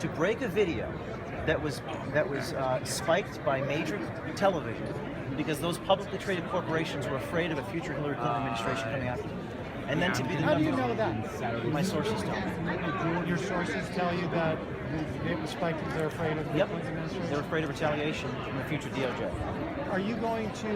to break a video that was spiked by major television because those publicly traded corporations were afraid of a future Hillary Clinton administration coming after them. And then to be the How do you number know that? my sources tell me. Your sources tell you that it was spiked because they're afraid of the Yep, Clinton administration? they're afraid of retaliation from the future DOJ. Are you going to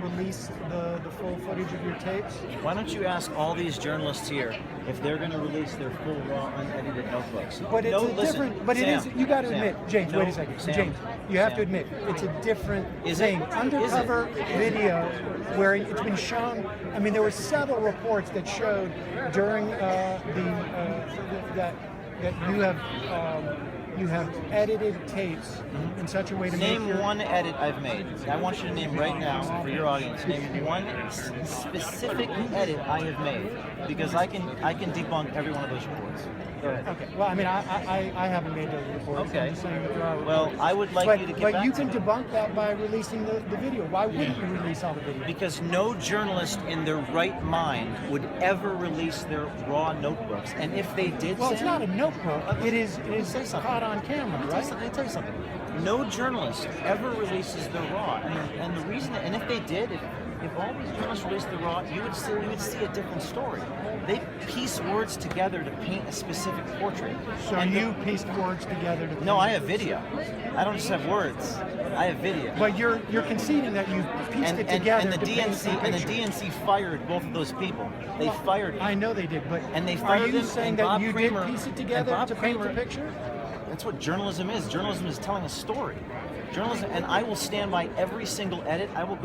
release the full footage of your tapes? Why don't you ask all these journalists here if they're going to release their full, raw, unedited notebooks? But it's different. But Sam, it is. You got to Sam, admit, James. no, Wait a second, Sam, James. You have Sam. to admit it's a different Is thing. it? Undercover video where it's been shown. I mean, there were several reports that showed during that you have edited tapes in such a way to Name make your... one edit I've made. I want you to name right now for your audience. Name one specific edit I have made, because I can debunk every one of those reports. Go ahead. Okay. Well, I mean, I haven't made those reports. Okay. I'm just saying that there are Well, reports. I would like you to get back But you to can me. debunk that by releasing the video. Why wouldn't you release all the video? Because no journalist in their right mind would ever release their raw notebooks, and if they did, Well, it's Sam, not a notebook. It is Say something. caught on camera, right? Let me tell you something. No journalist ever releases their raw, and the reason, and if they did, if all these journalists released the raw, you would see a different story. They piece words together to paint a specific portrait. So And you pieced words together to... No, I have video. I don't just have words. I have video. But you're conceding that you pieced it together and the to paint DNC the and the picture. DNC fired both of those people. They fired them. I know they did, but And they are fired you them, saying and that Bob you Kramer- did piece it and together Bob to paint the Kramer- picture? That's what journalism is. Journalism is telling a story. Journalism, and I will stand by every single edit. I will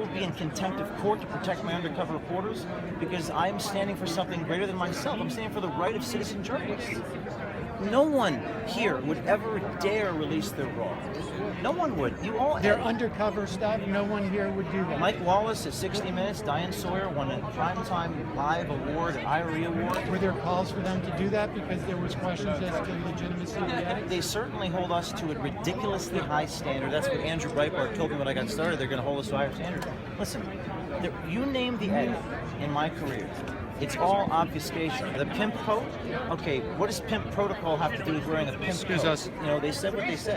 be in contempt of court to protect my undercover reporters, because I am standing for something greater than myself. I'm standing for the right of citizen journalists. No one here would ever dare release their raw. No one would. You all. They're undercover stuff. No one here would do that. Mike Wallace at 60 Minutes, Diane Sawyer won a Primetime Live Award, an IRE Award. Were there calls for them to do that because there was questions as to the legitimacy of the edit? They certainly hold us to a ridiculously high standard. That's what Andrew Breitbart told me when I got started. They're going to hold us to a higher standard. Listen, you name the edit in my career. It's all obfuscation. The pimp coat? Okay, what does pimp protocol have to do with wearing a pimp coat? Excuse us. You know, they said what they said.